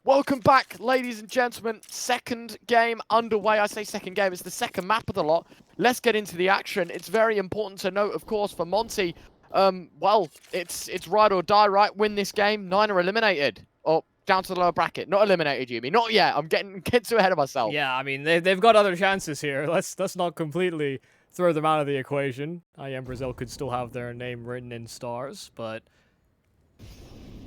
Welcome back, ladies and gentlemen. Second game underway. I say second game, it's the second map of the lot. Let's get into the action. It's very important to note, of course, for Monte. Well, it's ride or die, right? Win this game, 9 are eliminated. Or down to the lower bracket. Not eliminated, you mean? Not yet. I'm getting too ahead of myself. Yeah, I mean, they've got other chances here. Let's not completely throw them out of the equation. IEM Brazil could still have their name written in stars, but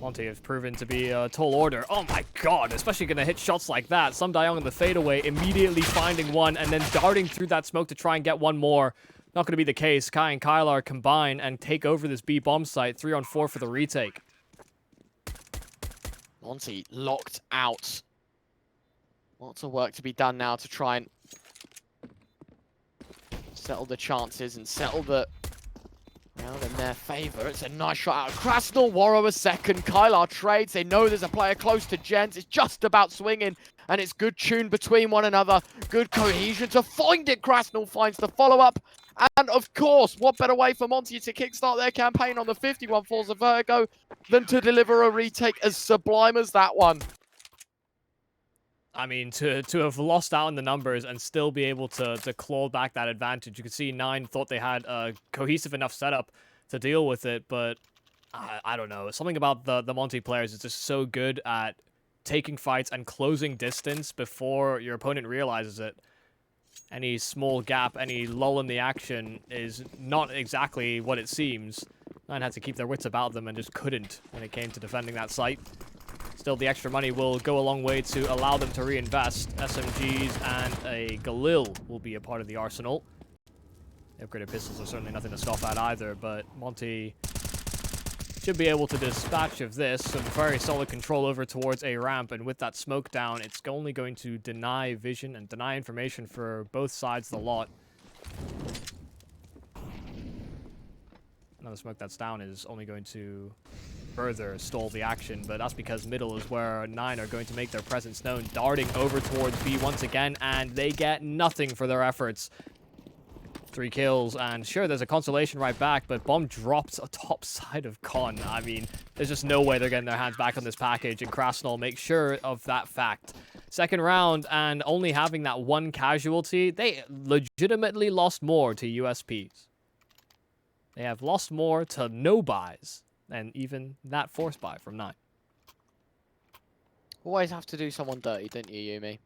Monte have proven to be a tall order. Oh my god, especially going to hit shots like that. Some Dayong on the fadeaway, immediately finding one, and then darting through that smoke to try and get one more. Not going to be the case. Kai and Kylar combine and take over this B bomb site. 3-on-4 for the retake. Monte locked out. Lots of work to be done now to try and settle the chances and settle the round in their favor. It's a nice shot out of kRaSnaL. Warrow a second. Kylar trades. They know there's a player close to Jens. It's just about swinging, and it's good tune between one another. Good cohesion to find it. kRaSnaL finds the follow-up. And of course, what better way for Monte to kickstart their campaign on the 51 floors of Vertigo than to deliver a retake as sublime as that one. I mean, to have lost out in the numbers and still be able to claw back that advantage. You could see 9 thought they had a cohesive enough setup to deal with it, but I don't know. Something about the Monte players is just so good at taking fights and closing distance before your opponent realizes it. Any small gap, any lull in the action is not exactly what it seems. 9 had to keep their wits about them and just couldn't when it came to defending that site. Still, the extra money will go a long way to allow them to reinvest. SMGs and a Galil will be a part of the arsenal. The upgraded pistols are certainly nothing to scoff at either, but Monte should be able to dispatch of this. Some very solid control over towards a ramp, and with that smoke down, it's only going to deny vision and deny information for both sides of the lot. Another smoke that's down is only going to further stall the action, but that's because middle is where 9 are going to make their presence known, darting over towards B once again, and they get nothing for their efforts. 3 kills, and sure, there's a consolation right back, but bomb drops atop side of Con. I mean, there's just no way they're getting their hands back on this package, and kRaSnaL make sure of that fact. Second round, and only having that one casualty, they legitimately lost more to USPs. They have lost more to no buys than even that force buy from 9. Always have to do someone dirty, don't you, Yumi?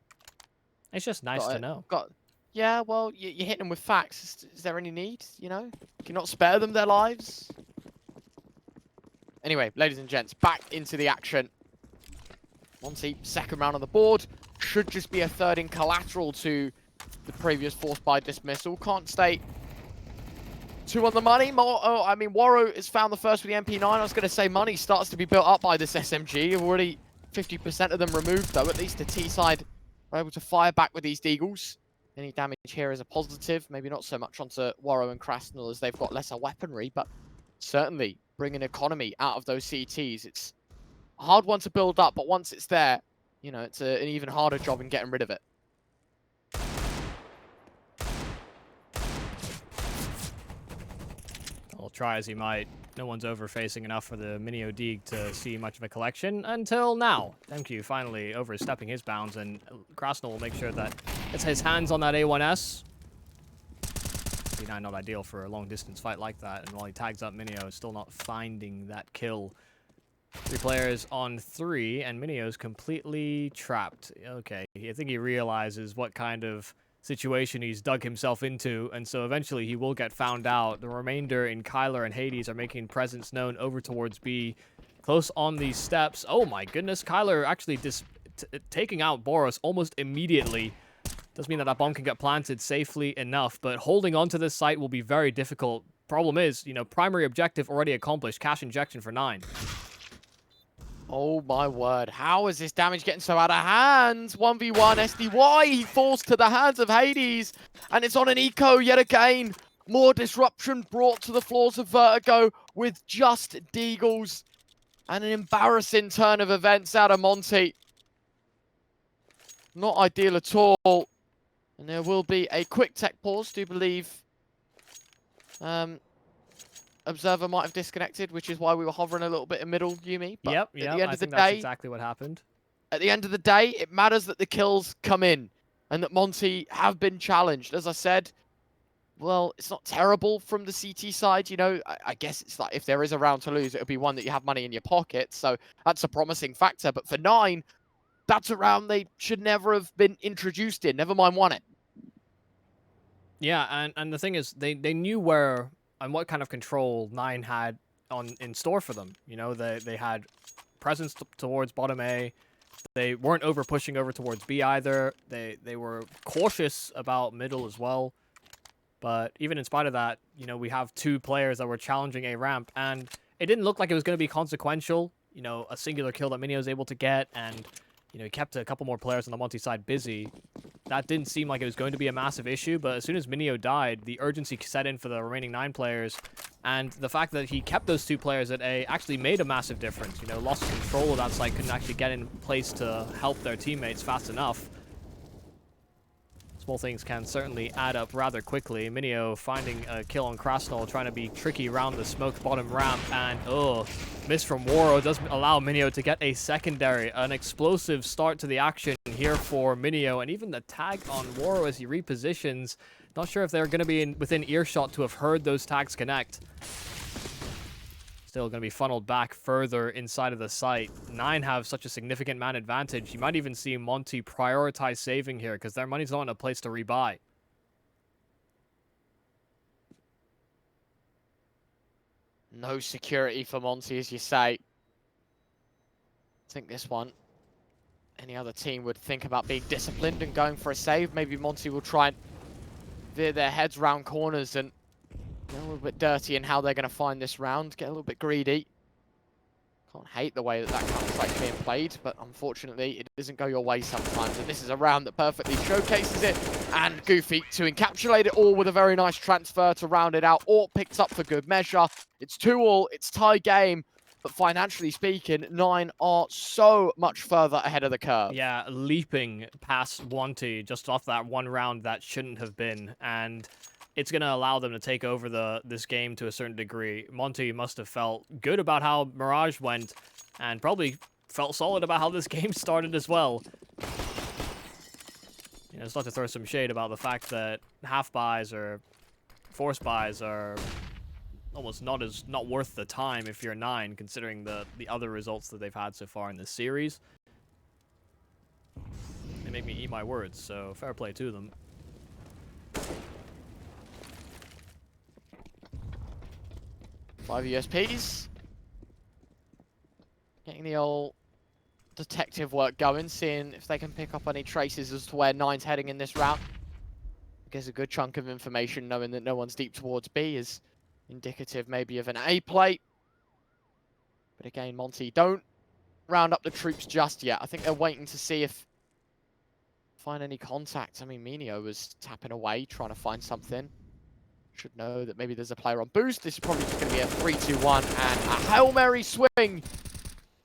It's just nice to know. Yeah, well, you're hitting them with facts. Is there any need, you know? Can you not spare them their lives? Anyway, ladies and gents, back into the action. Monte, second round on the board. Should just be a third in collateral to the previous force by dismissal. Can't stay 2 on the money. Warrow has found the first with the MP9. I was going to say money starts to be built up by this SMG. Already 50% of them removed, though. At least the T side are able to fire back with these Deagles. Any damage here is a positive. Maybe not so much onto Warrow and kRaSnaL as they've got lesser weaponry, but certainly bringing economy out of those CTs. It's a hard one to build up, but once it's there, you know, it's an even harder job in getting rid of it. Well, try as he might, no one's overfacing enough for the Mini Odig to see much of a collection until now. MQ finally overstepping his bounds, and kRaSnaL will make sure that it's his hands on that A1S. B9 not ideal for a long distance fight like that, and while he tags up Minio, still not finding that kill. 3 players on 3, and Minio's completely trapped. Okay, I think he realizes what kind of situation he's dug himself into, and so eventually he will get found out. The remainder in Kylar and Hades are making presence known over towards B, close on these steps. Oh my goodness, Kylar actually taking out Boros almost immediately. Does mean that that bomb can get planted safely enough, but holding on to this site will be very difficult. Problem is, you know, primary objective already accomplished. Cash injection for 9. Oh my word, how is this damage getting so out of hand? 1v1 SDY, he falls to the hands of Hades, and it's on an eco yet again. More disruption brought to the floors of Vertigo with just Deagles, and an embarrassing turn of events out of Monte. Not ideal at all. And there will be a quick tech pause, do believe. Observer might have disconnected, which is why we were hovering a little bit in middle, Yumi. But Yep, at the end I of the think that's day, exactly what happened. at the end of the day, it matters that the kills come in and that Monte have been challenged. As I said, well, it's not terrible from the CT side, you know. I guess it's like if there is a round to lose, it'll be one that you have money in your pocket. So that's a promising factor. But for 9, that's a round they should never have been introduced in. Never mind won it. Yeah, and the thing is, they knew where and what kind of control 9 had in store for them. You know, they had presence towards bottom A. They weren't over pushing over towards B either. They were cautious about middle as well. But even in spite of that, you know, we have 2 players that were challenging a ramp, and it didn't look like it was going to be consequential. You know, a singular kill that Minio was able to get, and, you know, he kept a couple more players on the Monte side busy. That didn't seem like it was going to be a massive issue, but as soon as Minio died, the urgency set in for the remaining 9 players, and the fact that he kept those 2 players at A actually made a massive difference. You know, lost control of that site, couldn't actually get in place to help their teammates fast enough. Small things can certainly add up rather quickly. Minio finding a kill on kRaSnaL, trying to be tricky around the smoked bottom ramp, and miss from Waro does allow Minio to get a secondary. An explosive start to the action here for Minio, and even the tag on Waro as he repositions. Not sure if they're going to be within earshot to have heard those tags connect. Still going to be funneled back further inside of the site. 9 have such a significant man advantage. You might even see Monte prioritize saving here because their money's not in a place to rebuy. No security for Monte, as you say. I think this one, any other team would think about being disciplined and going for a save. Maybe Monte will try and veer their heads round corners and get a little bit dirty in how they're going to find this round, get a little bit greedy. Can't hate the way that counter-strike's being played, but unfortunately it doesn't go your way sometimes, and this is a round that perfectly showcases it. And Goofy to encapsulate it all with a very nice transfer to round it out. Ort picks up for good measure. It's 2-2, it's tie game, but financially speaking, 9 are so much further ahead of the curve. Yeah, leaping past Monte just off that one round that shouldn't have been, and it's going to allow them to take over this game to a certain degree. Monte must have felt good about how Mirage went, and probably felt solid about how this game started as well. You know, it's not to throw some shade about the fact that half buys or force buys are almost not worth the time if you're 9, considering the other results that they've had so far in this series. They make me eat my words, so fair play to them. Five USPs. Getting the old detective work going, seeing if they can pick up any traces as to where 9's heading in this round. I guess a good chunk of information knowing that no one's deep towards B is indicative maybe of an A play. But again, Monte don't round up the troops just yet. I think they're waiting to see if find any contact. I mean, Minio was tapping away, trying to find something. Should know that maybe there's a player on boost. This is probably just going to be a 3-2-1, and a Hail Mary swing.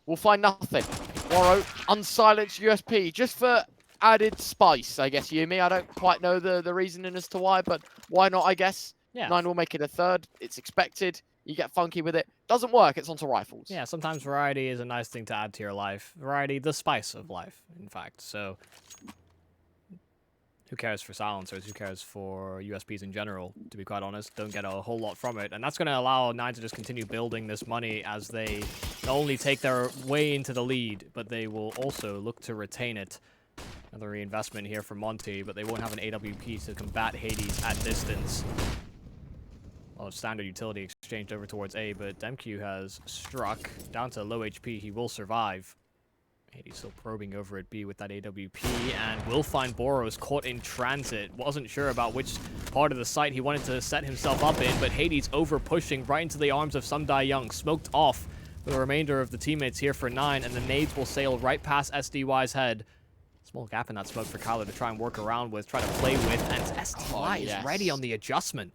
We'll find nothing. Waro, unsilenced USP, just for added spice, I guess, Yumi. I don't quite know the reasoning as to why, but why not, I guess. Yeah. 9 will make it a 3rd. It's expected. You get funky with it. Doesn't work, it's onto rifles. Yeah, sometimes variety is a nice thing to add to your life. Variety, the spice of life, in fact. So who cares for silencers? Who cares for USPs in general, to be quite honest? Don't get a whole lot from it. And that's going to allow 9 to just continue building this money as they not only take their way into the lead, but they will also look to retain it. Another reinvestment here for Monte, but they won't have an AWP to combat Hades at distance. Well, standard utility exchanged over towards A, but Demq has struck. Down to low HP, he will survive. Hades still probing over at B with that AWP, and will find Boros caught in transit. Wasn't sure about which part of the site he wanted to set himself up in, but Hades over pushing right into the arms of Sumdai Young. Smoked off for the remainder of the teammates here for 9, and the nades will sail right past SDY's head. Small gap in that smoke for Kylar to try and work around with, try to play with, and SDY is ready on the adjustment.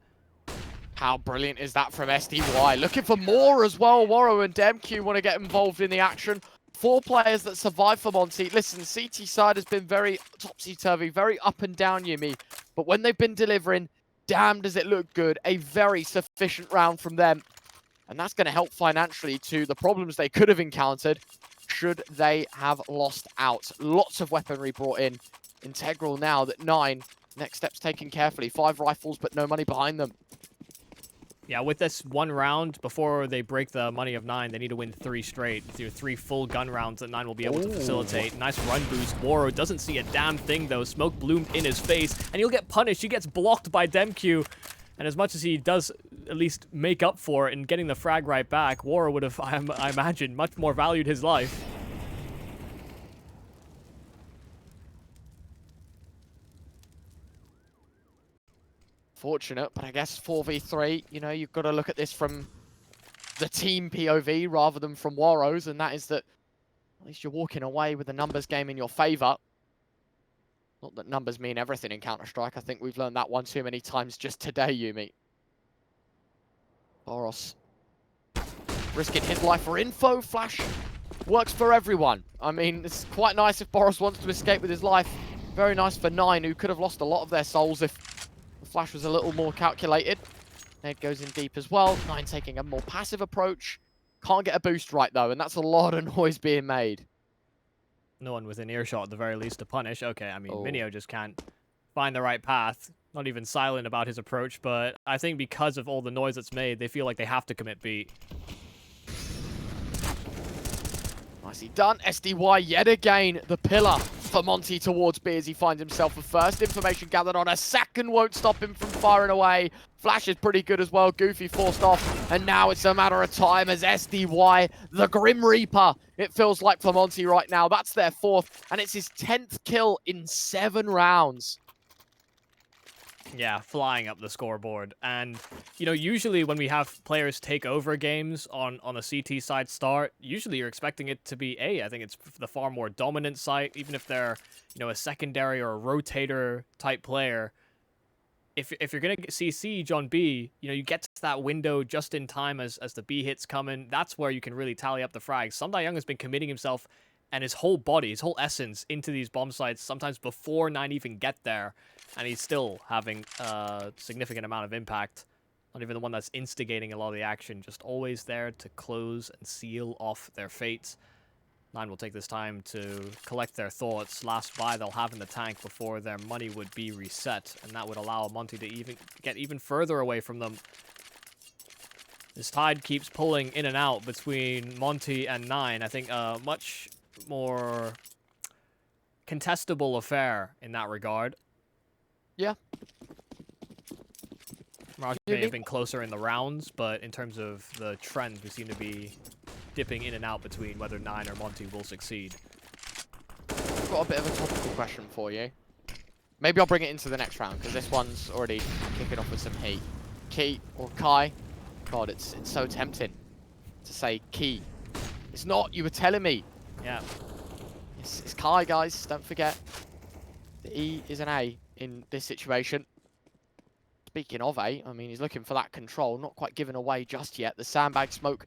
How brilliant is that from SDY? Looking for more as well. Waro and Demq want to get involved in the action. 4 players that survive for Monte. Listen, CT side has been very topsy-turvy, very up and down, Yumi. But when they've been delivering, damn does it look good. A very sufficient round from them. And that's going to help financially to the problems they could have encountered should they have lost out. Lots of weaponry brought in. Integral now that 9. Next steps taken carefully. 5 rifles, but no money behind them. Yeah, with this one round, before they break the money of 9, they need to win 3 straight. Through 3 full gun rounds that 9 will be able to facilitate. Nice run boost. Waro doesn't see a damn thing, though. Smoke bloomed in his face, and he'll get punished. He gets blocked by DemQ. And as much as he does at least make up for it in getting the frag right back, Waro would have, I imagine, much more valued his life. Fortunate, but I guess 4v3, you know, you've got to look at this from the team POV rather than from Waro's, and that is that at least you're walking away with the numbers game in your favor. Not that numbers mean everything in Counter-Strike. I think we've learned that one too many times just today, Yumi. Boros risking his life for info. Flash works for everyone. I mean, it's quite nice if Boros wants to escape with his life. Very nice for 9, who could have lost a lot of their souls if the flash was a little more calculated. Ned goes in deep as well. 9 taking a more passive approach. Can't get a boost right, though, and that's a lot of noise being made. No one within earshot at the very least to punish. Okay, I mean, Minio just can't find the right path. Not even silent about his approach, but I think because of all the noise that's made, they feel like they have to commit beat. Nicely done. SDY yet again, the pillar for Monte towards B as he finds himself a first. Information gathered on a second won't stop him from firing away. Flash is pretty good as well. Goofy forced off, and now it's a matter of time as SDY, the Grim Reaper, it feels like for Monte right now. That's their 4th, and it's his 10th kill in 7 rounds. Yeah, flying up the scoreboard. And, you know, usually when we have players take over games on a CT side start, usually you're expecting it to be A. I think it's the far more dominant side, even if they're, you know, a secondary or a rotator type player. If you're going to see Siege on B, you know, you get to that window just in time as the B hits come in. That's where you can really tally up the frags. Young has been committing himself and his whole body, his whole essence into these bomb sites, sometimes before 9 even get there. And he's still having a significant amount of impact. Not even the one that's instigating a lot of the action. Just always there to close and seal off their fate. 9 will take this time to collect their thoughts. Last buy they'll have in the tank before their money would be reset. And that would allow Monte to get even further away from them. This tide keeps pulling in and out between Monte and 9. I think a much more contestable affair in that regard. Yeah. Mirage may have been closer in the rounds, but in terms of the trend, we seem to be dipping in and out between whether 9 or Monte will succeed. I've got a bit of a topical question for you. Maybe I'll bring it into the next round, because this one's already kicking off with some heat. Key or Kai? God, it's so tempting to say Key. It's not, you were telling me. Yeah. It's Kai, guys, don't forget. The E is an A in this situation. Speaking of A, I mean, he's looking for that control, not quite given away just yet. The sandbag smoke,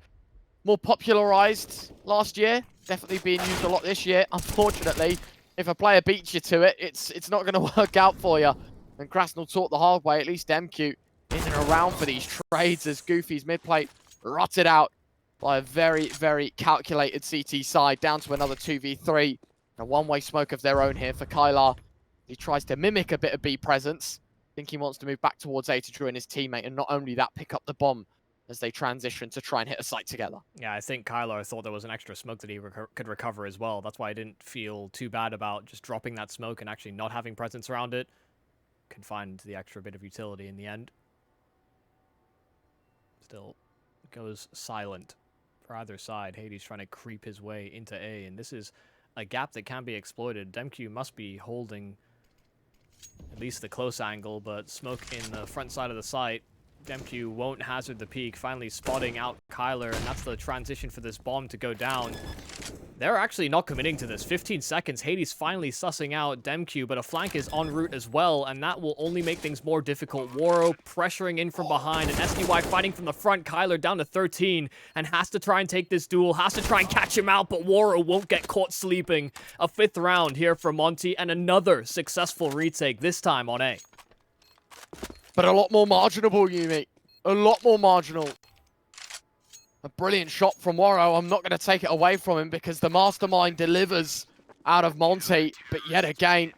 more popularized last year, definitely being used a lot this year. Unfortunately, if a player beats you to it, it's not going to work out for you. And kRaSnaL taught the hard way, at least MQ isn't around for these trades as Goofy's mid-plate rotted out by a very, very calculated CT side, down to another 2v3. A one-way smoke of their own here for Kylar. He tries to mimic a bit of B presence. I think he wants to move back towards A to join his teammate, and not only that, pick up the bomb as they transition to try and hit a site together. Yeah, I think Kylar thought there was an extra smoke that he could recover as well. That's why I didn't feel too bad about just dropping that smoke and actually not having presence around it. Could find the extra bit of utility in the end. Still goes silent for either side. Hades trying to creep his way into A, and this is a gap that can be exploited. DemQ must be holding at least the close angle, but smoke in the front side of the site. DemQ won't hazard the peak, finally spotting out Kylar, and that's the transition for this bomb to go down. They're actually not committing to this. 15 seconds, Hades finally sussing out DemQ, but a flank is en route as well, and that will only make things more difficult. Waro pressuring in from behind, and SDY fighting from the front. Kylar down to 13, and has to try and take this duel, has to try and catch him out, but Waro won't get caught sleeping. A 5th round here for Monte, and another successful retake, this time on A. But a lot more marginable, Yumi. A lot more marginal. A brilliant shot from Waro. I'm not going to take it away from him because the mastermind delivers out of Monte. But yet again,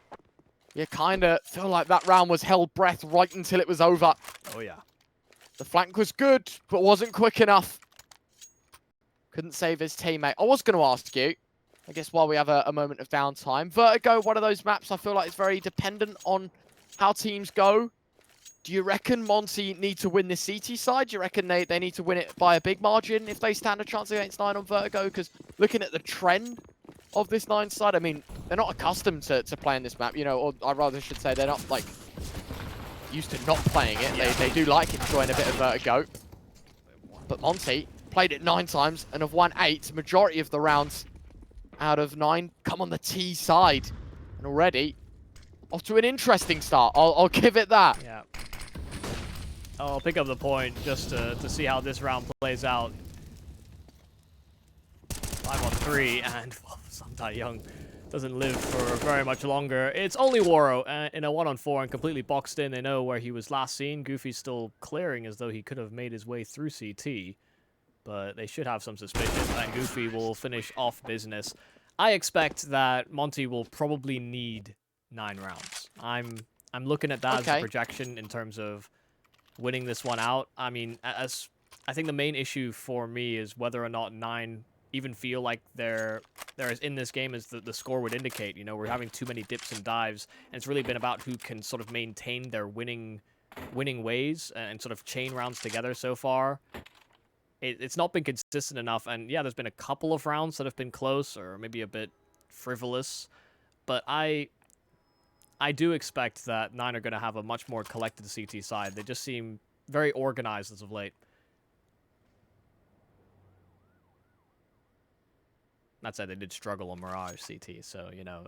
you kind of feel like that round was held breath right until it was over. Oh, yeah. The flank was good, but wasn't quick enough. Couldn't save his teammate. I was going to ask you, I guess while we have a moment of downtime, Vertigo, one of those maps I feel like it's very dependent on how teams go. Do you reckon Monte need to win the CT side? Do you reckon they need to win it by a big margin if they stand a chance against 9 on Vertigo? Because looking at the trend of this 9 side, I mean, they're not accustomed to playing this map, you know, or I rather should say they're not, like, used to not playing it. Yeah. They do like enjoying a bit of Vertigo. But Monte played it 9 times and have won 8. Majority of the rounds out of 9 come on the T side. And already off to an interesting start. I'll give it that. Yeah. I'll pick up the point just to see how this round plays out. 5 on 3, and well, Samtai Young doesn't live for very much longer. It's only Waro in a 1 on 4 and completely boxed in. They know where he was last seen. Goofy's still clearing as though he could have made his way through CT, but they should have some suspicion, and Goofy will finish off business. I expect that Monte will probably need 9 rounds. I'm looking at that as a projection in terms of winning this one out. I mean, I think the main issue for me is whether or not 9 even feel like they're as in this game as the score would indicate. You know, we're having too many dips and dives, and it's really been about who can sort of maintain their winning ways and sort of chain rounds together so far. It's not been consistent enough, and yeah, there's been a couple of rounds that have been close or maybe a bit frivolous, but I do expect that 9 are going to have a much more collected CT side. They just seem very organized as of late. That said, they did struggle on Mirage CT, so, you know,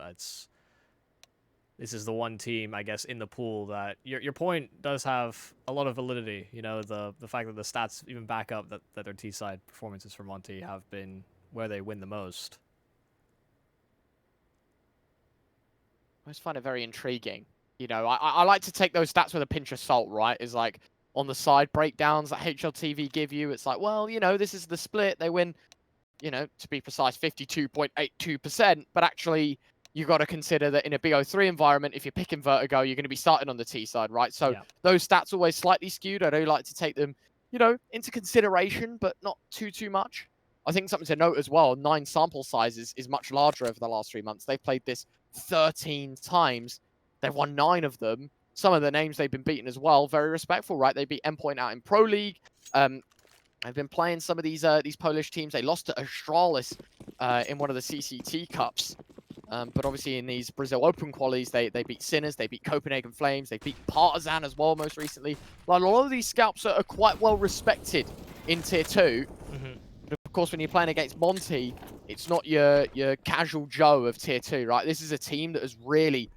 this is the one team, I guess, in the pool that your point does have a lot of validity. You know, the fact that the stats even back up that their T-side performances for Monte have been where they win the most. I just find it very intriguing. You know, I like to take those stats with a pinch of salt, right? Is like on the side breakdowns that HLTV give you. It's like, well, you know, this is the split. They win, you know, to be precise, 52.82%. But actually, you got to consider that in a BO3 environment, if you're picking Vertigo, you're going to be starting on the T side, right? So yeah, those stats always slightly skewed. I do like to take them, you know, into consideration, but not too much. I think something to note as well, 9 sample sizes is much larger over the last 3 months. They've played this 13 times. They've won 9 of them. Some of the names they've been beaten as well, very respectful, right? They beat Endpoint out in Pro League. I've been playing some of these Polish teams. They lost to Astralis in one of the CCT Cups. But obviously in these Brazil Open qualies, they beat Sinners, they beat Copenhagen Flames, they beat Partizan as well most recently. Like, a lot of these scalps are quite well respected in Tier 2. But of course, when you're playing against Monte, it's not your casual Joe of Tier 2, right? This is a team that has really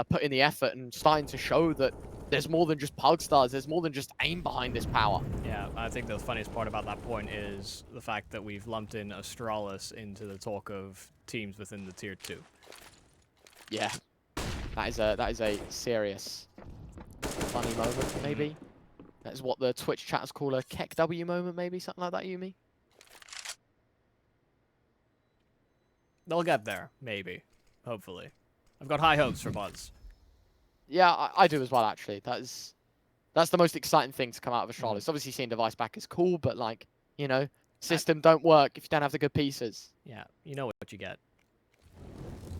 put in the effort and starting to show that there's more than just Pug Stars, there's more than just aim behind this power. Yeah, I think the funniest part about that point is the fact that we've lumped in Astralis into the talk of teams within the Tier 2. Yeah, that is a serious funny moment, maybe. That is what the Twitch chatters call a KEKW moment, maybe, something like that, Yumi? They'll get there, maybe. Hopefully. I've got high hopes for Buzz. Yeah, I do as well, actually. That's the most exciting thing to come out of Astralis. Obviously, seeing device back is cool, but, like, you know, system don't work if you don't have the good pieces. Yeah, you know what you get.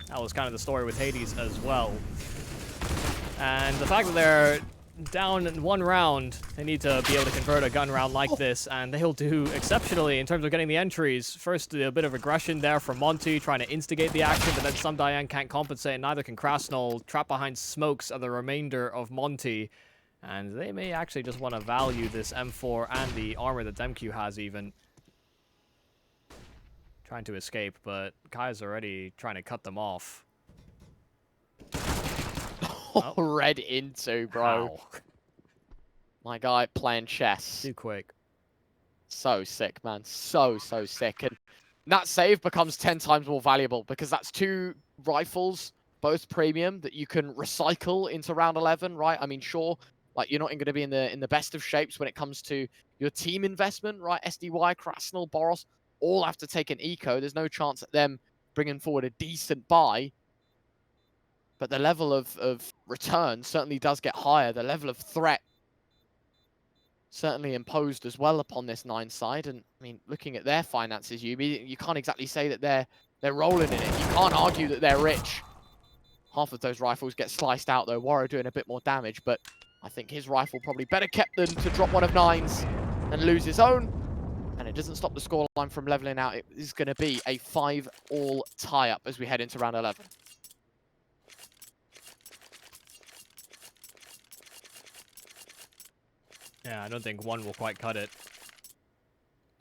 That was kind of the story with Hades as well. And the fact that they're down in 1 round, they need to be able to convert a gun round like this, and they'll do exceptionally in terms of getting the entries. First, a bit of aggression there from Monte, trying to instigate the action, but then Samtai can't compensate, and neither can kRaSnaL. Trapped behind smokes are the remainder of Monte, and they may actually just want to value this M4 and the armor that Demq has even. Trying to escape, but Kai's already trying to cut them off. Oh. Red into, bro. Ow. My guy playing chess. Too quick. So sick, man. So sick. And that save becomes 10 times more valuable because that's 2 rifles, both premium, that you can recycle into round 11, right? I mean, sure, Like, you're not going to be in the best of shapes when it comes to your team investment, right? SDY, kRaSnaL, Boros, all have to take an eco. There's no chance at them bringing forward a decent buy. But the level of return certainly does get higher. The level of threat certainly imposed as well upon this 9 side. And I mean, looking at their finances, you can't exactly say that they're rolling in it. You can't argue that they're rich. Half of those rifles get sliced out though. Warrow doing a bit more damage, but I think his rifle probably better kept than to drop one of 9's and lose his own. And it doesn't stop the scoreline from leveling out. It is going to be a 5-all tie-up as we head into round 11. Yeah, I don't think one will quite cut it.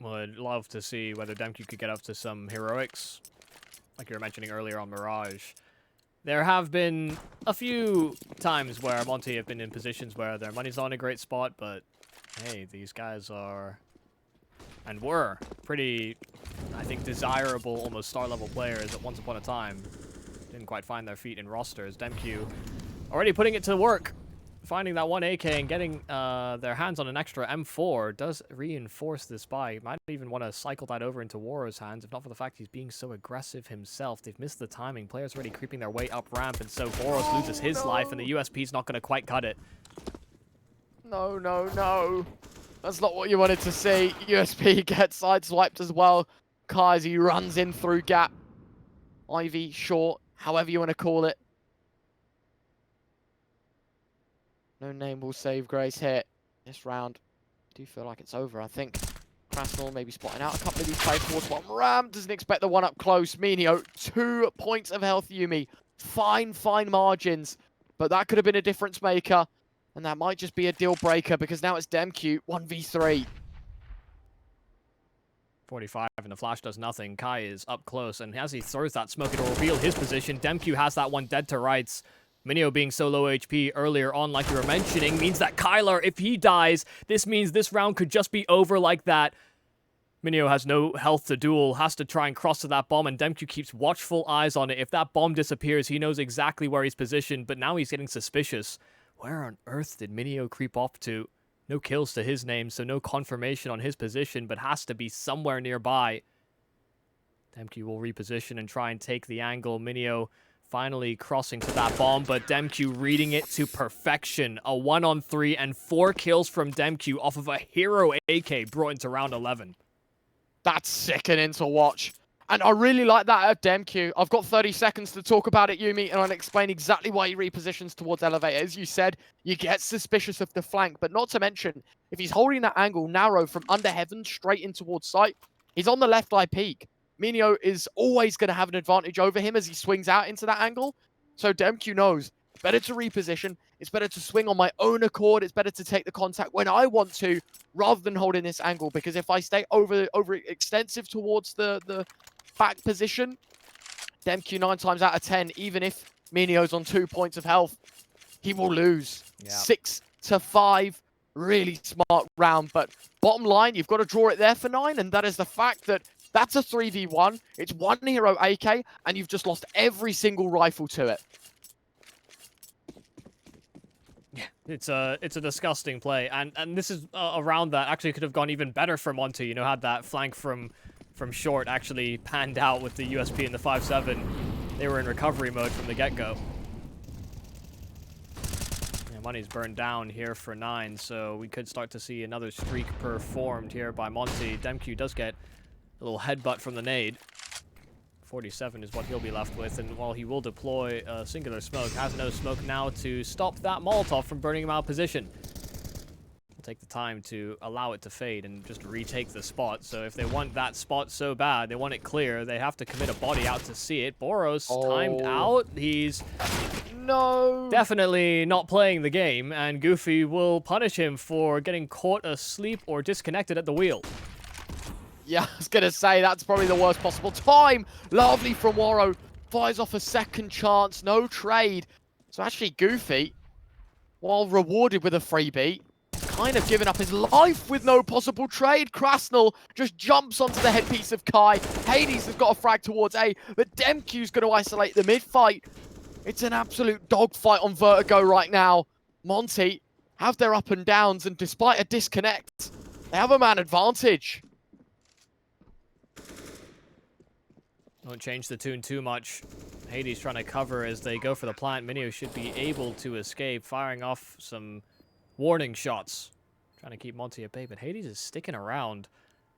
Would love to see whether Demke could get up to some heroics, like you were mentioning earlier on Mirage. There have been a few times where Monte have been in positions where their money's not in a great spot, but hey, these guys are, and were, pretty, I think, desirable, almost star-level players at once upon a time. Didn't quite find their feet in rosters. Demke already putting it to work. Finding that one AK and getting their hands on an extra M4 does reinforce this buy. You might even want to cycle that over into Warrow's hands, if not for the fact he's being so aggressive himself. They've missed the timing. Players already creeping their way up ramp, and so Boros loses his life, and the USP's not going to quite cut it. No, no, no. That's not what you wanted to see. USP gets sideswiped as well. Kai as he runs in through gap. Ivy, short, however you want to call it. No name will save Grace here this round. I do feel like it's over, I think. kRaSnaL maybe spotting out a couple of these players towards one ramp. Doesn't expect the one up close. Minio, 2 points of health, Yuumi. Fine, fine margins. But that could have been a difference maker. And that might just be a deal breaker because now it's Demke, 1v3. 45 and the flash does nothing. Kai is up close, and as he throws that smoke, it'll reveal his position. Demke has that one dead to rights. Minio being so low HP earlier on, like you were mentioning, means that Kylar, if he dies, this means this round could just be over like that. Minio has no health to duel, has to try and cross to that bomb, and Demke keeps watchful eyes on it. If that bomb disappears, he knows exactly where he's positioned, but now he's getting suspicious. Where on earth did Minio creep off to? No kills to his name, so no confirmation on his position, but has to be somewhere nearby. Demke will reposition and try and take the angle. Minio finally crossing to that bomb, but Demke reading it to perfection. A 1-on-3 and 4 kills from Demke off of a hero AK brought into round 11. That's sickening to watch. And I really like that at Demke. I've got 30 seconds to talk about it, Yuumi, and I'll explain exactly why he repositions towards elevator. As you said, you get suspicious of the flank, but not to mention, if he's holding that angle narrow from under heaven straight in towards sight, he's on the left eye peak. Minio is always going to have an advantage over him as he swings out into that angle. So Demke knows, it's better to reposition, it's better to swing on my own accord, it's better to take the contact when I want to, rather than holding this angle, because if I stay over extensive towards the back position, Demke 9 times out of 10, even if Minio's on 2 points of health, he will lose. Yeah. 6-5, really smart round, but bottom line, you've got to draw it there for 9, and that is the fact that that's a 3v1, it's one hero AK, and you've just lost every single rifle to it. Yeah, it's a disgusting play, and this is a round that actually could have gone even better for Monte. You know, had that flank from short actually panned out with the USP and the 5-7. They were in recovery mode from the get-go. Yeah, money's burned down here for 9, so we could start to see another streak performed here by Monte. Demke does get a little headbutt from the nade. 47 is what he'll be left with, and while he will deploy a singular smoke, has no smoke now to stop that Molotov from burning him out of position. We'll take the time to allow it to fade and just retake the spot. So if they want that spot so bad, they want it clear, they have to commit a body out to see it. Boros timed out. He's definitely not playing the game, and Goofy will punish him for getting caught asleep or disconnected at the wheel. Yeah, I was going to say, that's probably the worst possible time. Lovely from Warrow. Fires off a second chance. No trade. So actually, Goofy, while rewarded with a freebie, kind of given up his life with no possible trade. kRaSnaL just jumps onto the headpiece of Kai. Hades has got a frag towards A, but Demke's going to isolate the mid-fight. It's an absolute dogfight on Vertigo right now. Monte have their up and downs, and despite a disconnect, they have a man advantage. Don't change the tune too much. Hades trying to cover as they go for the plant. Minio should be able to escape, firing off some warning shots. Trying to keep Monte at bay, but Hades is sticking around.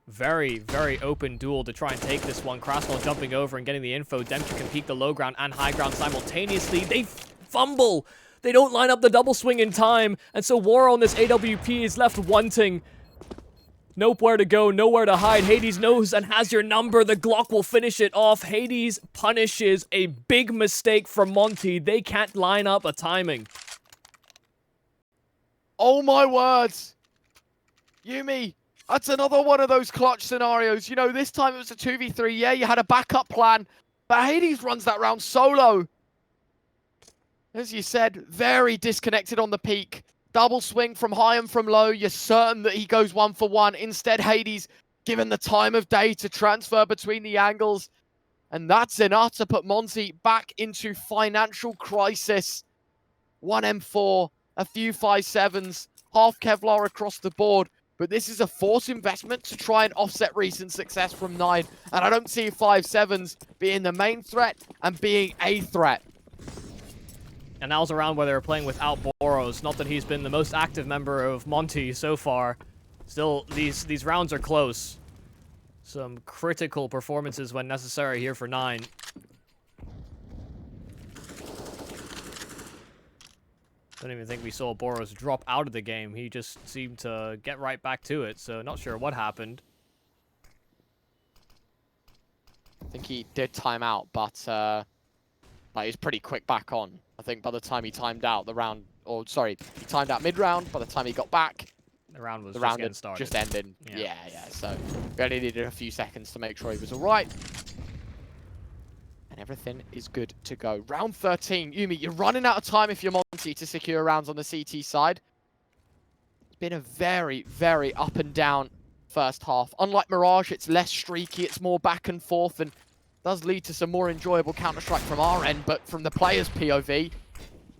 Very, very open duel to try and take this one. kRaSnaL jumping over and getting the info. Demka can peek the low ground and high ground simultaneously. They fumble! They don't line up the double swing in time, and so War on this AWP is left wanting. Nowhere to go, nowhere to hide. Hades knows and has your number. The Glock will finish it off. Hades punishes a big mistake from Monte. They can't line up a timing. Oh my words! Yuumi, that's another one of those clutch scenarios. You know, this time it was a 2v3. Yeah, you had a backup plan, but Hades runs that round solo. As you said, very disconnected on the peak. Double swing from high and from low. You're certain that he goes 1 for 1. Instead, Hades given the time of day to transfer between the angles. And that's enough to put Monte back into financial crisis. 1 M4, a few 5.7s, half Kevlar across the board. But this is a forced investment to try and offset recent success from 9. And I don't see 5.7s being the main threat and being a threat. And that was a round where they were playing without Boros. Not that he's been the most active member of Monte so far. Still, these rounds are close. Some critical performances when necessary here for 9. Don't even think we saw Boros drop out of the game. He just seemed to get right back to it, so not sure what happened. I think he did time out, but he's pretty quick back on. I think by the time he timed out the round, or sorry, he timed out mid-round. By the time he got back, the round was getting started. Just ended. Yeah. So we only needed a few seconds to make sure he was all right. And everything is good to go. Round 13. Yuumi, you're running out of time if you're Monte to secure rounds on the CT side. It's been a very, very up and down first half. Unlike Mirage, it's less streaky. It's more back and forth, and does lead to some more enjoyable Counter-Strike from our end, but from the player's POV,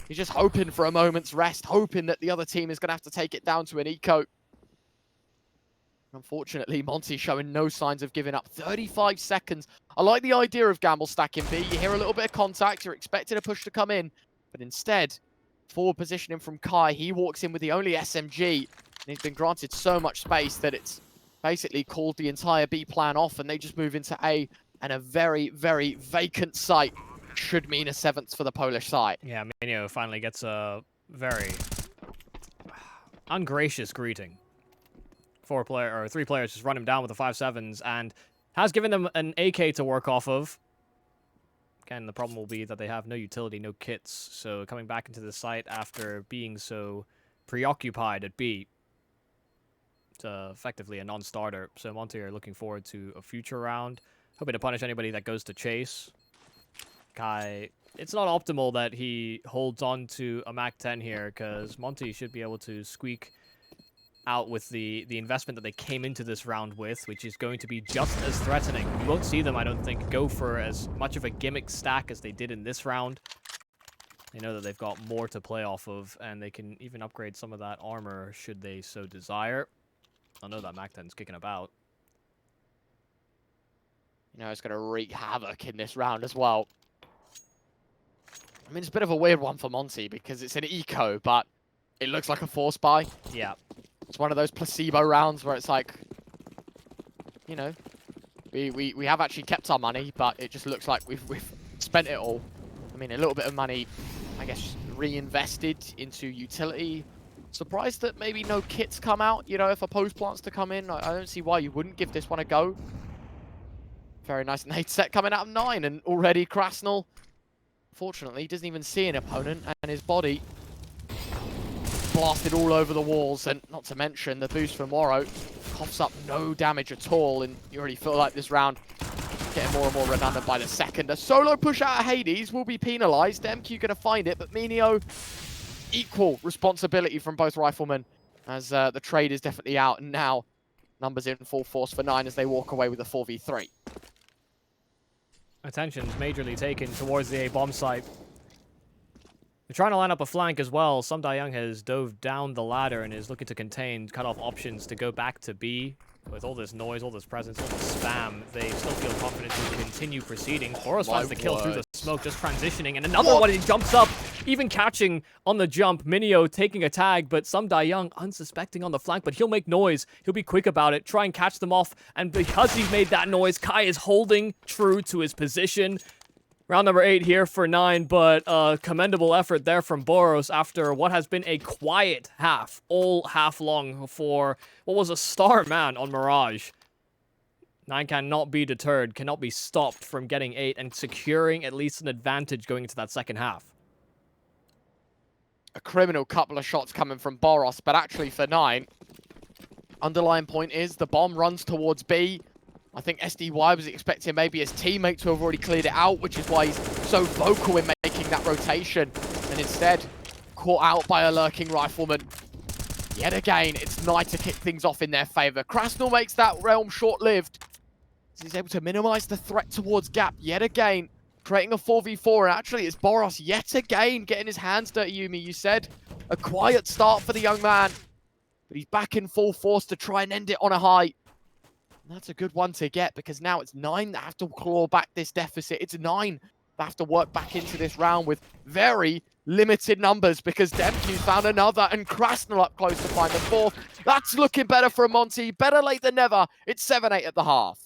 he's just hoping for a moment's rest, hoping that the other team is going to have to take it down to an eco. Unfortunately, Monte showing no signs of giving up. 35 seconds. I like the idea of gamble stacking B. You hear a little bit of contact, you're expecting a push to come in, but instead, forward positioning from Kai, he walks in with the only SMG, and he's been granted so much space that it's basically called the entire B plan off, and they just move into A. And a very, very vacant site should mean a 7th for the Polish side. Yeah, Minio finally gets a very ungracious greeting. 3 players just run him down with the 5.7s and has given them an AK to work off of. Again, the problem will be that they have no utility, no kits. So coming back into the site after being so preoccupied at B, it's effectively a non-starter. So Monte are looking forward to a future round. Hoping to punish anybody that goes to chase. Kai, it's not optimal that he holds on to a MAC-10 here, because Monte should be able to squeak out with the investment that they came into this round with, which is going to be just as threatening. You won't see them, I don't think, go for as much of a gimmick stack as they did in this round. They know that they've got more to play off of, and they can even upgrade some of that armor should they so desire. I know that MAC-10's kicking about. You know, it's going to wreak havoc in this round as well. I mean, it's a bit of a weird one for Monte because it's an eco, but it looks like a force buy. Yeah. It's one of those placebo rounds where it's like, you know, we have actually kept our money, but it just looks like we've spent it all. I mean, a little bit of money, I guess, reinvested into utility. Surprised that maybe no kits come out, you know, if opposed plants to come in. I don't see why you wouldn't give this one a go. Very nice nade set coming out of 9, and already kRaSnaL, fortunately, doesn't even see an opponent, and his body blasted all over the walls, and not to mention the boost from Moro coughs up no damage at all, and you already feel like this round getting more and more redundant by the second. A solo push out of Hades will be penalized. MQ gonna find it, but Minio, equal responsibility from both riflemen, as the trade is definitely out, and now numbers in full force for 9 as they walk away with a 4v3. Attention's majorly taken towards the A bomb site. They're trying to line up a flank as well. Some Young has dove down the ladder and is looking to contain, cut off options to go back to B. With all this noise, all this presence, all this spam, they still feel confident to continue proceeding. Boros finds the kill through the smoke, just transitioning, and another one, he jumps up, even catching on the jump. Minio taking a tag, but Some Young unsuspecting on the flank, but he'll make noise. He'll be quick about it, try and catch them off, and because he's made that noise, Kai is holding true to his position. Round number 8 here for 9, but commendable effort there from Boros after what has been a quiet half, all half long for what was a star man on Mirage. 9 cannot be deterred, cannot be stopped from getting 8 and securing at least an advantage going into that second half. A criminal couple of shots coming from Boros, but actually for 9, underlying point is the bomb runs towards B. I think SDY was expecting maybe his teammate to have already cleared it out, which is why he's so vocal in making that rotation. And instead, caught out by a lurking rifleman. Yet again, it's 9 to kick things off in their favor. kRaSnaL makes that realm short-lived. He's able to minimize the threat towards Gap yet again, creating a 4v4. And actually, it's Boros yet again getting his hands dirty, Yumi. You said a quiet start for the young man, but he's back in full force to try and end it on a high. That's a good one to get, because now it's 9 that have to claw back this deficit. It's 9 that have to work back into this round with very limited numbers, because DevQ found another and kRaSnaL up close to find the 4th. That's looking better for Monte. Better late than never. It's 7-8 at the half.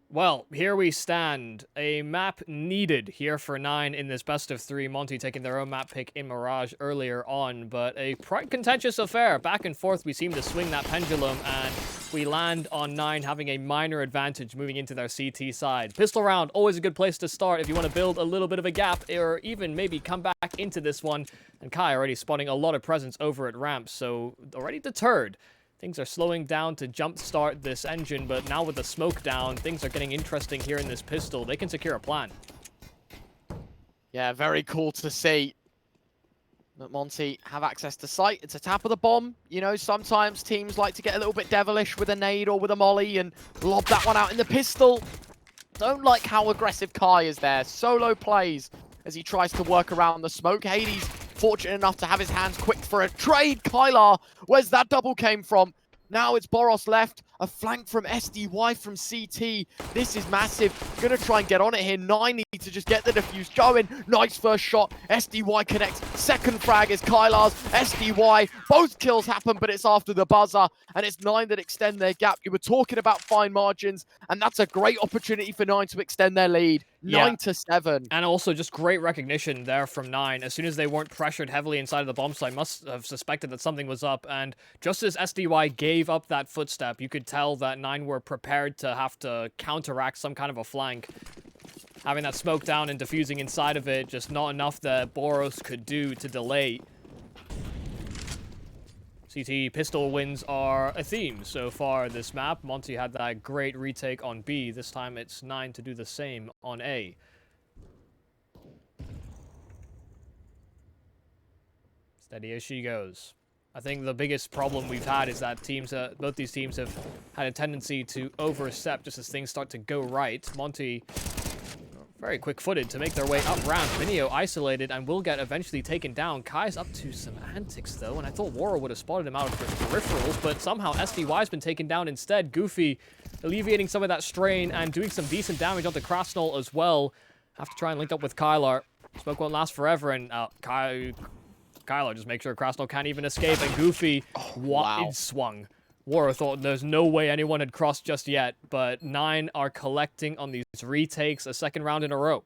Well, here we stand. A map needed here for 9 in this best of 3. Monte taking their own map pick in Mirage earlier on, but a quite contentious affair. Back and forth, we seem to swing that pendulum, and we land on 9 having a minor advantage moving into their CT side. Pistol round, always a good place to start if you want to build a little bit of a gap, or even maybe come back into this one. And Kai already spotting a lot of presence over at ramp, so already deterred. Things are slowing down to jumpstart this engine, but now with the smoke down, things are getting interesting here in this pistol. They can secure a plan. Yeah, very cool to see that Monte have access to sight. It's a tap of the bomb. You know, sometimes teams like to get a little bit devilish with a nade or with a molly and lob that one out in the pistol. Don't like how aggressive Kai is there. Solo plays as he tries to work around the smoke. Hades fortunate enough to have his hands quick for a trade. Kylar, where's that double came from? Now it's Boros left. A flank from SDY from CT. This is massive. Gonna try and get on it here. 9 need to just get the defuse going. Nice first shot. SDY connects. Second frag is Kylar's. SDY. Both kills happen, but it's after the buzzer. And it's 9 that extend their gap. You were talking about fine margins, and that's a great opportunity for 9 to extend their lead. 9-7. And also just great recognition there from 9. As soon as they weren't pressured heavily inside of the bomb site, must have suspected that something was up. And just as SDY gave up that footstep, you could tell that 9 were prepared to have to counteract some kind of a flank. Having that smoke down and defusing inside of it, just not enough that Boros could do to delay. CT pistol wins are a theme so far this map. Monte had that great retake on B. This time it's 9 to do the same on A. Steady as she goes. I think the biggest problem we've had is that both these teams have had a tendency to overstep just as things start to go right. Monte very quick-footed to make their way up ramp. Minio isolated and will get eventually taken down. Kai's up to some antics, though, and I thought Wara would have spotted him out of peripherals, but somehow SDY's been taken down instead. Goofy alleviating some of that strain and doing some decent damage onto kRaSnaL as well. Have to try and link up with Kylar. Smoke won't last forever, and Kylar just makes sure kRaSnaL can't even escape, and Goofy wide swung. Wara thought there's no way anyone had crossed just yet, but 9 are collecting on these retakes a second round in a row.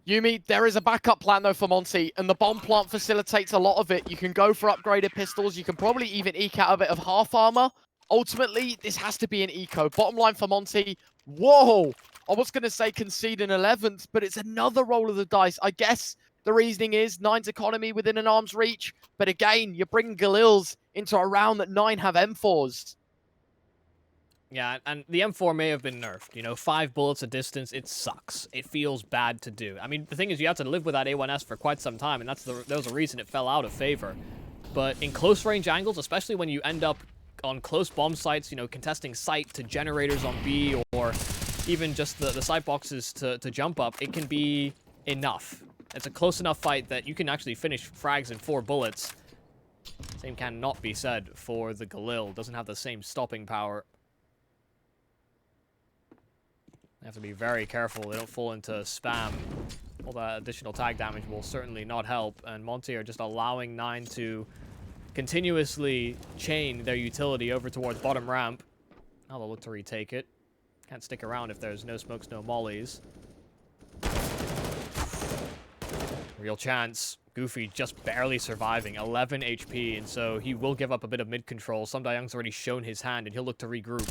Yumi, there is a backup plan though for Monte, and the bomb plant facilitates a lot of it. You can go for upgraded pistols, you can probably even eke out a bit of half armor. Ultimately, this has to be an eco. Bottom line for Monte, whoa! I was going to say concede an 11th, but it's another roll of the dice. I guess the reasoning is 9's economy within an arm's reach, but again, you're bringing Galils into a round that 9 have M4s. Yeah, and the M4 may have been nerfed. You know, 5 bullets a distance, it sucks. It feels bad to do. I mean, the thing is, you have to live with that A1S for quite some time, and there was a reason it fell out of favor. But in close range angles, especially when you end up on close bomb sites, you know, contesting sight to generators on B, or even just the sight boxes to jump up, it can be enough. It's a close enough fight that you can actually finish frags in 4 bullets. Same cannot be said for the Galil. Doesn't have the same stopping power. They have to be very careful they don't fall into spam. All that additional tag damage will certainly not help, and Monte are just allowing 9 to continuously chain their utility over towards bottom ramp. Now they'll look to retake it. Can't stick around if there's no smokes, no mollies. Real chance. Goofy just barely surviving, 11 HP, and so he will give up a bit of mid-control. Young's already shown his hand, and he'll look to regroup.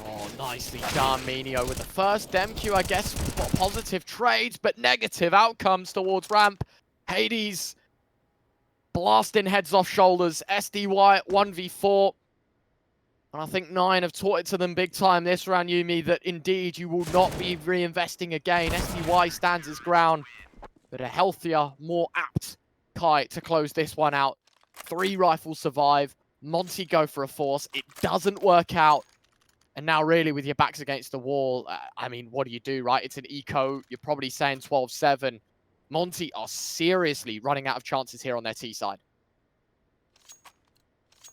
Oh, nicely done, Minio, with the first MQ, I guess. Positive trades, but negative outcomes towards ramp. Hades blasting heads off shoulders. SDY 1v4. And I think 9 have taught it to them big time this round, Yumi, that indeed you will not be reinvesting again. SDY stands his ground, but a healthier, more apt Kai to close this one out. 3 rifles survive. Monte go for a force. It doesn't work out. And now really with your backs against the wall, I mean, what do you do, right? It's an eco. You're probably saying 12-7. Monte are seriously running out of chances here on their T side.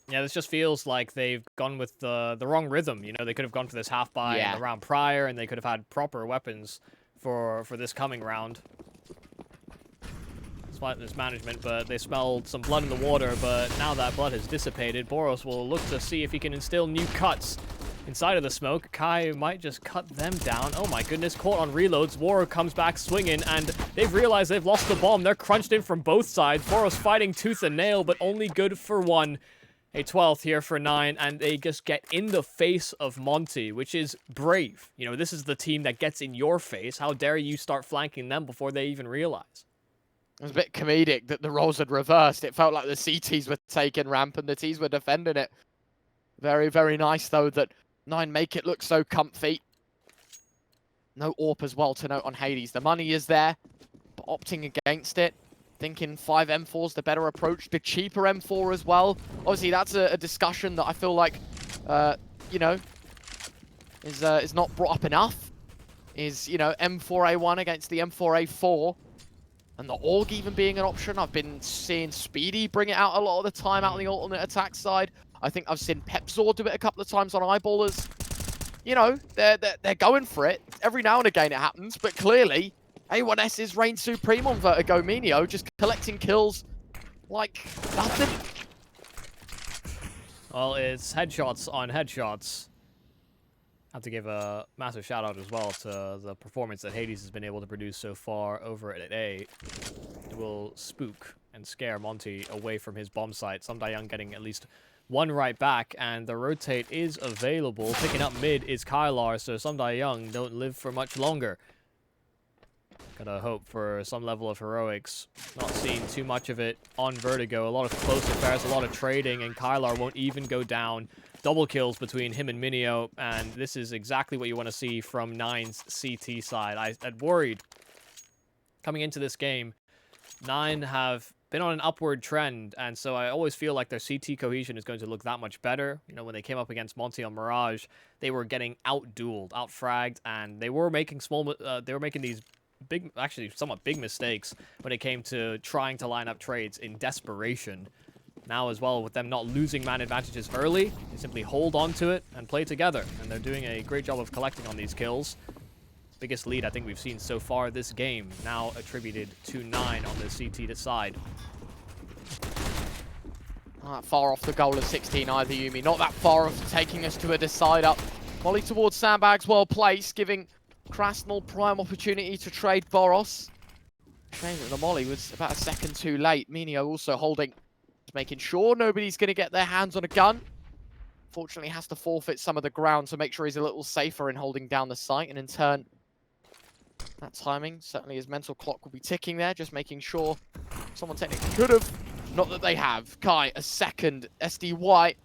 Yeah, this just feels like they've gone with the wrong rhythm. You know, they could have gone for this half buy in the round prior, and they could have had proper weapons for this coming round. Slight mismanagement, but they smelled some blood in the water, but now that blood has dissipated, Boros will look to see if he can instill new cuts inside of the smoke. Kai might just cut them down. Oh my goodness, caught on reloads. Waro comes back swinging, and they've realized they've lost the bomb. They're crunched in from both sides. Waro's fighting tooth and nail, but only good for one. A 12th here for 9, and they just get in the face of Monte, which is brave. You know, this is the team that gets in your face. How dare you start flanking them before they even realize? It was a bit comedic that the roles had reversed. It felt like the CTs were taking ramp and the Ts were defending it. Very, very nice, though, that 9 make it look so comfy. No AWP as well to note on Hades. The money is there, but opting against it. Thinking 5 M4's the better approach. The cheaper M4 as well. Obviously, that's a discussion that I feel like, you know, is not brought up enough. Is, you know, M4A1 against the M4A4. And the AUG even being an option. I've been seeing Speedy bring it out a lot of the time out on the alternate attack side. I think I've seen Pepzor do it a couple of times on Eyeballers. You know, they're going for it. Every now and again it happens, but clearly A1S is reign supreme on Vertigo. Minio just collecting kills like nothing. Well, it's headshots on headshots. I have to give a massive shout out as well to the performance that Hades has been able to produce so far over at A. It will spook and scare Monte away from his bomb site. Young getting at least one right back, and the rotate is available. Picking up mid is Kylar, so Young don't live for much longer. Gotta hope for some level of heroics. Not seeing too much of it on Vertigo. A lot of close affairs, a lot of trading, and Kylar won't even go down. Double kills between him and Minio, and this is exactly what you want to see from 9's CT side. I had worried coming into this game. 9 have been on an upward trend, and so I always feel like their CT cohesion is going to look that much better. You know, when they came up against Monte on Mirage, they were getting out-dueled, out-fragged, and they were making these big, actually somewhat big mistakes when it came to trying to line up trades in desperation. Now as well, with them not losing man advantages early, they simply hold on to it and play together, and they're doing a great job of collecting on these kills. Biggest lead I think we've seen so far this game, now attributed to 9 on the CT side. Not that far off the goal of 16 either, Yumi. Not that far off taking us to a decider. Volley towards Sandbags, well placed, giving kRaSnaL prime opportunity to trade Boros. Shame that the molly was about a second too late. Minio also holding, making sure nobody's going to get their hands on a gun. Fortunately, has to forfeit some of the ground to make sure he's a little safer in holding down the site. And in turn, that timing, certainly his mental clock will be ticking there, just making sure someone technically could have. Not that they have. Kai, a second. SD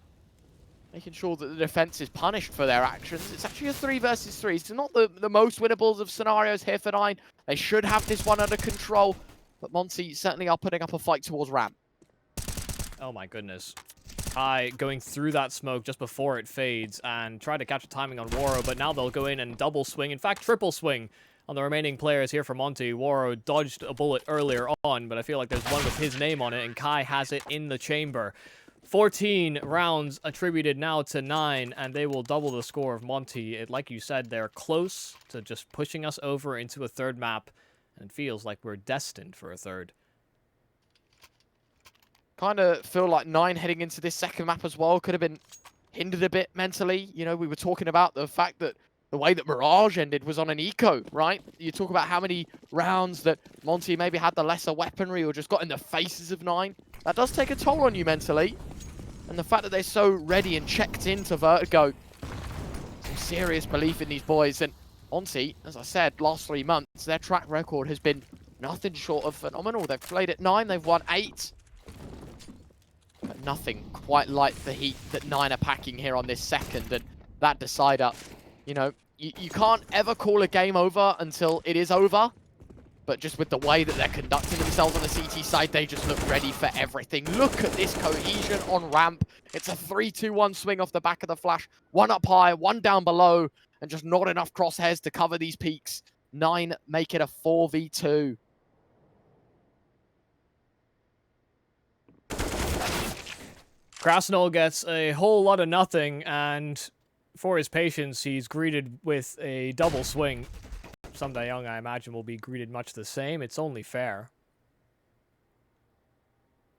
making sure that the defense is punished for their actions. It's actually a 3 versus 3. It's not the most winnables of scenarios here for 9. They should have this one under control. But Monte certainly are putting up a fight towards ramp. Oh my goodness. Kai going through that smoke just before it fades and try to catch a timing on Waro, but now they'll go in and double swing, in fact triple swing on the remaining players here for Monte. Waro dodged a bullet earlier on, but I feel like there's one with his name on it, and Kai has it in the chamber. 14 rounds attributed now to 9, and they will double the score of Monte. Like you said, they're close to just pushing us over into a third map, and it feels like we're destined for a third. Kind of feel like 9 heading into this second map as well could have been hindered a bit mentally. You know, we were talking about the fact that the way that Mirage ended was on an eco, right? You talk about how many rounds that Monte maybe had the lesser weaponry or just got in the faces of 9. That does take a toll on you mentally. And the fact that they're so ready and checked into Vertigo, some serious belief in these boys. And Monte, as I said, last 3 months, their track record has been nothing short of phenomenal. They've played at 9, they've won 8. But nothing quite like the heat that 9 are packing here on this second. And that decider, you know, you can't ever call a game over until it is over. But just with the way that they're conducting themselves on the CT side, they just look ready for everything. Look at this cohesion on ramp. It's a 3-2-1 swing off the back of the flash. 1 up high, 1 down below, and just not enough crosshairs to cover these peaks. 9 make it a 4v2. kRaSnaL gets a whole lot of nothing, and for his patience, he's greeted with a double swing. Young, I imagine, will be greeted much the same. It's only fair.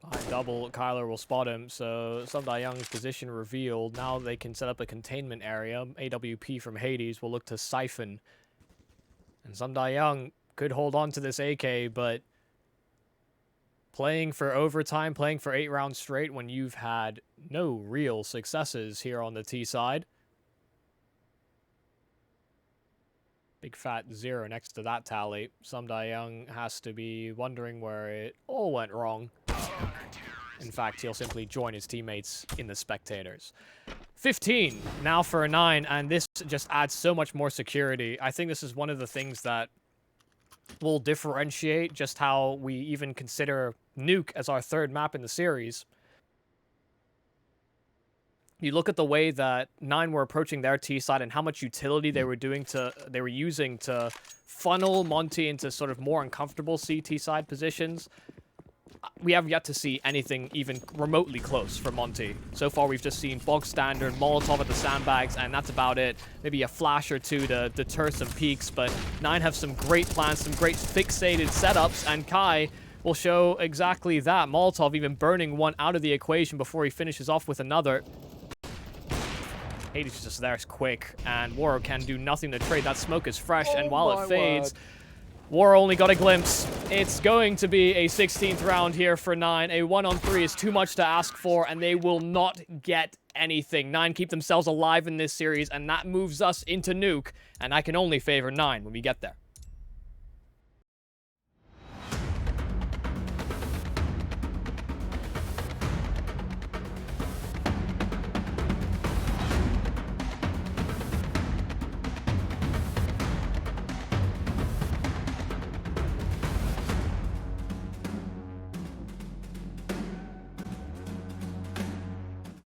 Behind double, Kylar will spot him, so Young's position revealed. Now they can set up a containment area. AWP from Hades will look to siphon. And Young could hold on to this AK, but playing for overtime, playing for 8 rounds straight when you've had no real successes here on the T side. Big fat 0 next to that tally. Young has to be wondering where it all went wrong. In fact, he'll simply join his teammates in the spectators. 15 now for a 9, and this just adds so much more security. I think this is one of the things that will differentiate just how we even consider Nuke as our 3rd map in the series. You look at the way that 9 were approaching their T side and how much utility they were using to funnel Monte into sort of more uncomfortable CT side positions. We have yet to see anything even remotely close from Monte. So far, we've just seen bog standard, Molotov at the sandbags, and that's about it. Maybe a flash or two to deter some peaks, but 9 have some great plans, some great fixated setups, and Kai will show exactly that. Molotov even burning one out of the equation before he finishes off with another. Hades is just there, it's quick, and War can do nothing to trade. That smoke is fresh, and while it fades, War only got a glimpse. It's going to be a 16th round here for 9. A 1-on-3 is too much to ask for, and they will not get anything. 9 keep themselves alive in this series, and that moves us into Nuke, and I can only favor 9 when we get there.